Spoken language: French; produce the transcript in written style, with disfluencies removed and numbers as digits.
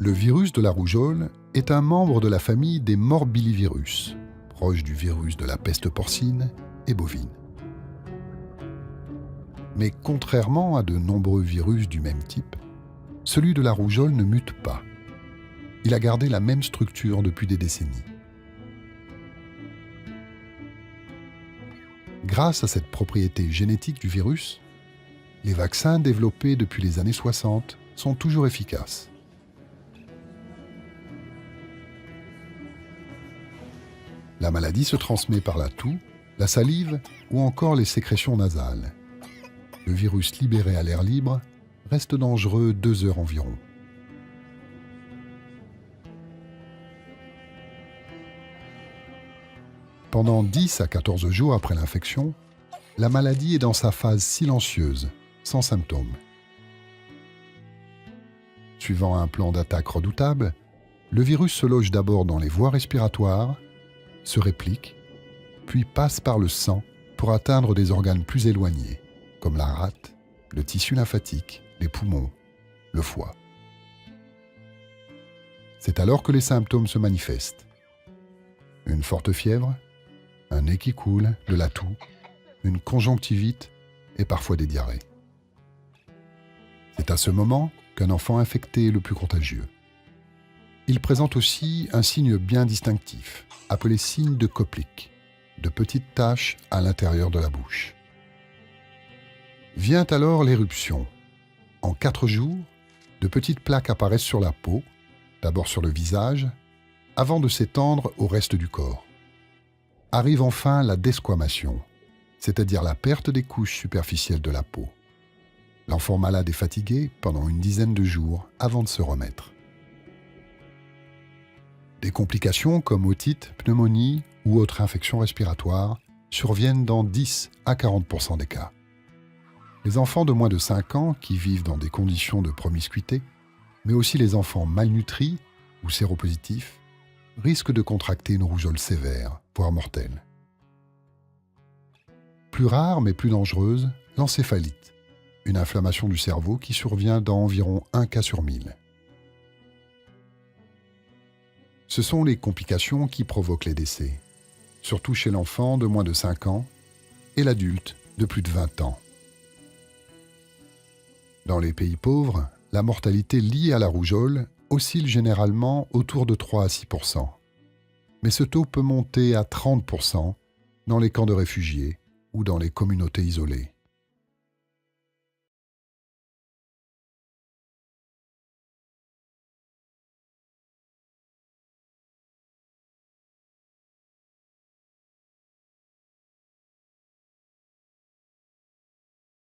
Le virus de la rougeole est un membre de la famille des morbillivirus, proche du virus de la peste porcine et bovine. Mais contrairement à de nombreux virus du même type, celui de la rougeole ne mute pas. Il a gardé la même structure depuis des décennies. Grâce à cette propriété génétique du virus, les vaccins développés depuis les années 60 sont toujours efficaces. La maladie se transmet par la toux, la salive ou encore les sécrétions nasales. Le virus libéré à l'air libre reste dangereux 2 heures environ. Pendant 10 à 14 jours après l'infection, la maladie est dans sa phase silencieuse, sans symptômes. Suivant un plan d'attaque redoutable, le virus se loge d'abord dans les voies respiratoires, se réplique, puis passe par le sang pour atteindre des organes plus éloignés, comme la rate, le tissu lymphatique, les poumons, le foie. C'est alors que les symptômes se manifestent. Une forte fièvre, un nez qui coule, de la toux, une conjonctivite et parfois des diarrhées. C'est à ce moment qu'un enfant infecté est le plus contagieux. Il présente aussi un signe bien distinctif, appelé signe de Koplik, de petites taches à l'intérieur de la bouche. Vient alors l'éruption. En 4 jours, de petites plaques apparaissent sur la peau, d'abord sur le visage, avant de s'étendre au reste du corps. Arrive enfin la desquamation, c'est-à-dire la perte des couches superficielles de la peau. L'enfant malade est fatigué pendant une dizaine de jours avant de se remettre. Des complications comme otite, pneumonie ou autres infections respiratoires surviennent dans 10 à 40% des cas. Les enfants de moins de 5 ans qui vivent dans des conditions de promiscuité, mais aussi les enfants malnutris ou séropositifs, risquent de contracter une rougeole sévère, voire mortelle. Plus rare mais plus dangereuse, l'encéphalite, une inflammation du cerveau qui survient dans environ 1 cas sur 1000. Ce sont les complications qui provoquent les décès, surtout chez l'enfant de moins de 5 ans et l'adulte de plus de 20 ans. Dans les pays pauvres, la mortalité liée à la rougeole oscille généralement autour de 3 à 6%. Mais ce taux peut monter à 30% dans les camps de réfugiés ou dans les communautés isolées.